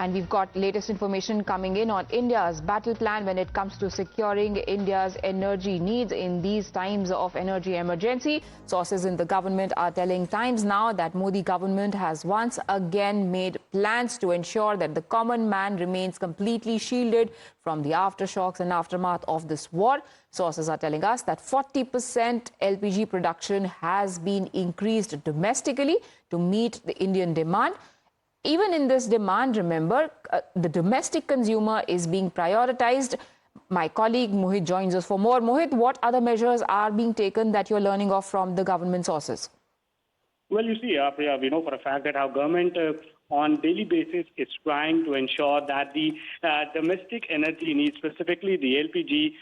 And we've got latest information coming in on India's battle plan when it comes to securing India's energy needs in these times of energy emergency. Sources in the government are telling Times Now that Modi government has once again made plans to ensure that the common man remains completely shielded from the aftershocks and aftermath of this war. Sources are telling us that 40% LPG production has been increased domestically to meet the Indian demand. Even in this demand, remember, the domestic consumer is being prioritized. My colleague Mohit joins us for more. Mohit, what other measures are being taken that you're learning of from the government sources? Well, you see, Priya, we know for a fact that our government on daily basis is trying to ensure that the domestic energy needs, specifically the LPG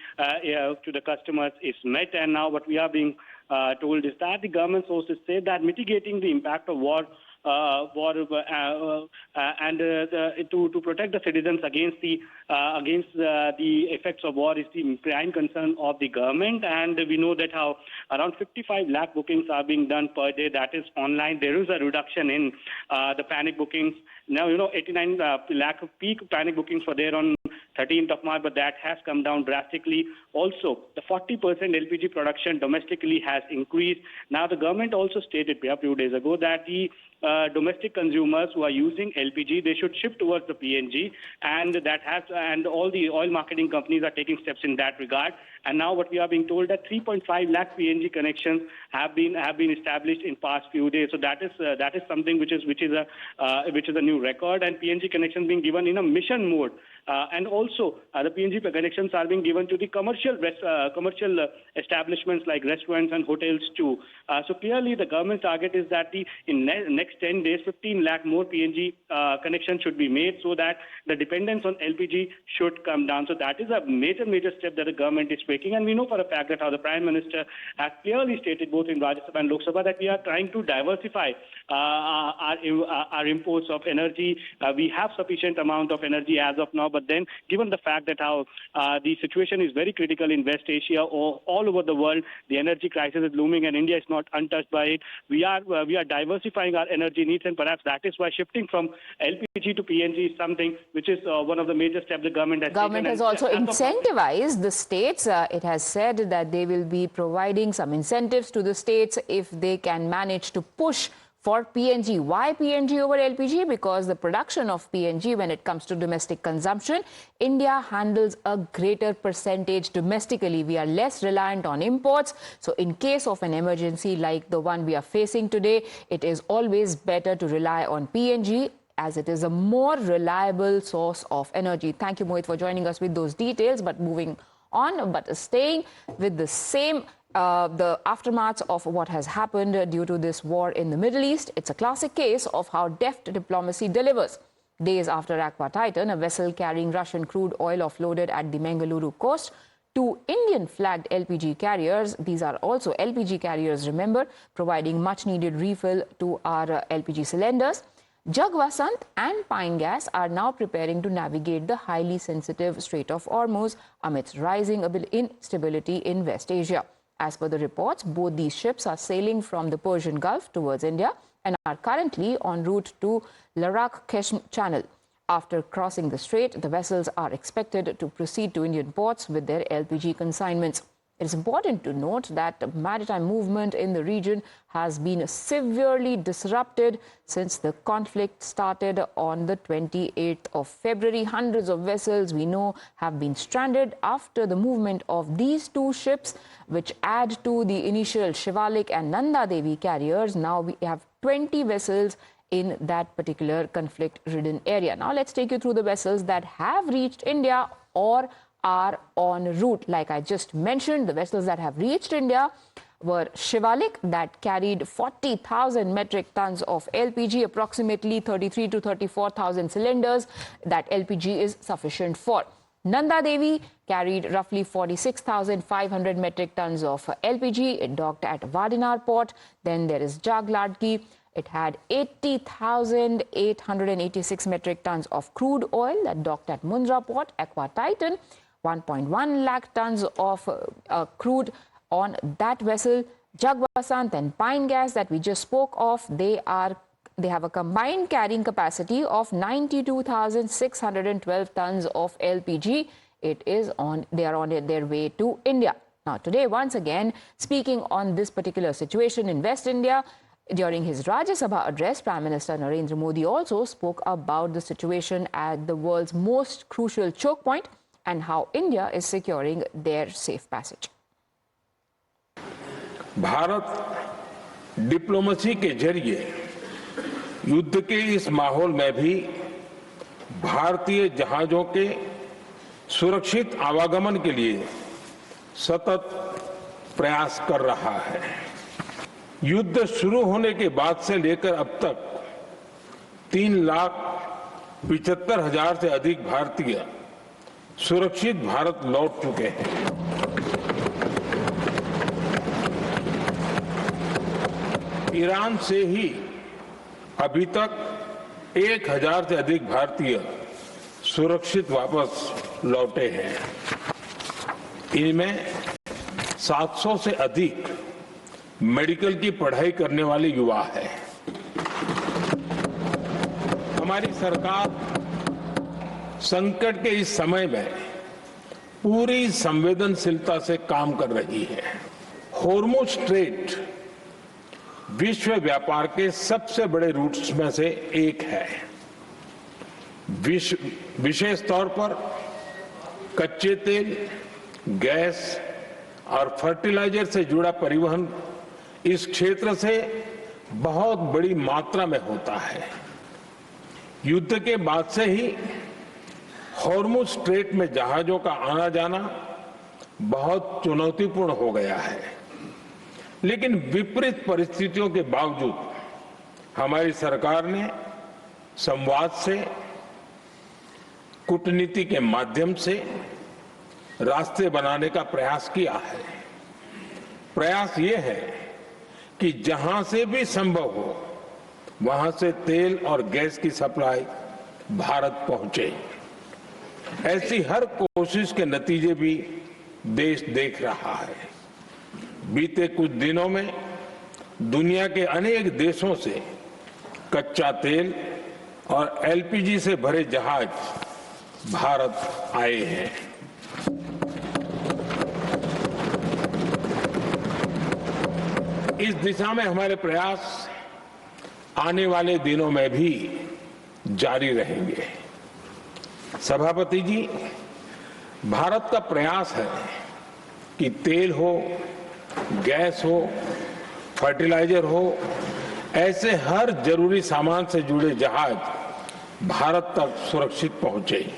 to the customers, is met. And now what we are being told is that the government sources say that mitigating the impact of war and to protect the citizens against the effects of war is the prime concern of the government. And we know that how around 55 lakh bookings are being done per day. That is online. There is a reduction in the panic bookings. Now, 89 lakh peak panic bookings were there on 13th of March, but that has come down drastically. Also, the 40% LPG production domestically has increased. Now, the government also stated a few days ago that the domestic consumers who are using LPG, they should shift towards the PNG, and all the oil marketing companies are taking steps in that regard. And now what we are being told that 3.5 lakh PNG connections have been established in past few days. So that is something which is a new record, and PNG connections being given in a mission mode. And also, the PNG connections are being given to the commercial establishments like restaurants and hotels too. So clearly, the government's target is that in next 10 days, 15 lakh more PNG connections should be made so that the dependence on LPG should come down. So that is a major step that the government is taking. And we know for a fact that how the Prime Minister has clearly stated both in Rajya Sabha and Lok Sabha that we are trying to diversify our imports of energy. We have sufficient amount of energy as of now, but then given the fact that how the situation is very critical in West Asia or all over the world, the energy crisis is looming and India is not untouched by it. We are diversifying our energy needs, and perhaps that is why shifting from LPG to PNG is something which is one of the major steps the government has taken. Government has also incentivized the states. It has said that they will be providing some incentives to the states if they can manage to push for PNG. Why PNG over LPG? Because the production of PNG, when it comes to domestic consumption, India handles a greater percentage domestically. We are less reliant on imports. So in case of an emergency like the one we are facing today, it is always better to rely on PNG, as it is a more reliable source of energy. Thank you, Mohit, for joining us with those details. But moving on, but staying with the same the aftermath of what has happened due to this war in the Middle East. It's a classic case of how deft diplomacy delivers. Days after Aqua Titan, a vessel carrying Russian crude oil offloaded at the Mangaluru coast, two Indian-flagged LPG carriers, these are also LPG carriers, remember, providing much-needed refill to our LPG cylinders. Govt and Pine Gas are now preparing to navigate the highly sensitive Strait of Hormuz amidst rising instability in West Asia. As per the reports, both these ships are sailing from the Persian Gulf towards India and are currently en route to Larak-Keshim Channel. After crossing the strait, the vessels are expected to proceed to Indian ports with their LPG consignments. It is important to note that the maritime movement in the region has been severely disrupted since the conflict started on the 28th of February. Hundreds of vessels, we know, have been stranded after the movement of these two ships, which add to the initial Shivalik and Nanda Devi carriers. Now we have 20 vessels in that particular conflict-ridden area. Now let's take you through the vessels that have reached India or are en route. Like I just mentioned, the vessels that have reached India were Shivalik, that carried 40,000 metric tons of LPG, approximately 33 to 34,000 cylinders that LPG is sufficient for. Nanda Devi carried roughly 46,500 metric tons of LPG. It docked at Vadinar port. Then there is Jagladki. It had 80,886 metric tons of crude oil that docked at Mundra port. Aqua Titan, 1.1 lakh tons of crude on that vessel. Govt and Pine Gas that we just spoke of, they are They have a combined carrying capacity of 92,612 tons of LPG. They are on their way to India. Now, today, once again, speaking on this particular situation in West India, during his Rajya Sabha address, Prime Minister Narendra Modi also spoke about the situation at the world's most crucial choke point and how India is securing their safe passage. Bharat diplomacy के जरिए युद्ध के इस माहौल में भी भारतीय जहाजों के सुरक्षित आवागमन के लिए सतत प्रयास कर रहा है। युद्ध शुरू होने के बाद से लेकर अब तक 3,75,000 से अधिक भारतीय सुरक्षित भारत लौट चुके हैं। ईरान से ही अभी तक 1,000 से अधिक भारतीय सुरक्षित वापस लौटे हैं। इनमें 700 से अधिक मेडिकल की पढ़ाई करने वाले युवा हैं। हमारी सरकार संकट के इस समय में पूरी संवेदनशीलता से काम कर रही है। हॉर्मुज़ स्ट्रेट विश्व व्यापार के सबसे बड़े रूट्स में से एक है। विशेष तौर पर कच्चे तेल, गैस और फर्टिलाइजर से जुड़ा परिवहन इस क्षेत्र से बहुत बड़ी मात्रा में होता है। युद्ध के बाद से ही हॉर्मुज़ स्ट्रेट में जहाजों का आना जाना बहुत चुनौतीपूर्ण हो गया है, लेकिन विपरीत परिस्थितियों के बावजूद हमारी सरकार ने संवाद से, कूटनीति के माध्यम से रास्ते बनाने का प्रयास किया है। प्रयास ये है कि जहां से भी संभव हो वहां से तेल और गैस की सप्लाई भारत पहुंचे। ऐसी हर कोशिश के नतीजे भी देश देख रहा है। बीते कुछ दिनों में दुनिया के अनेक देशों से कच्चा तेल और एलपीजी से भरे जहाज भारत आए हैं। इस दिशा में हमारे प्रयास आने वाले दिनों में भी जारी रहेंगे। सभापति जी, भारत का प्रयास है कि तेल हो, गैस हो, फर्टिलाइजर हो, ऐसे हर जरूरी सामान से जुड़े जहाज भारत तक सुरक्षित पहुंचे।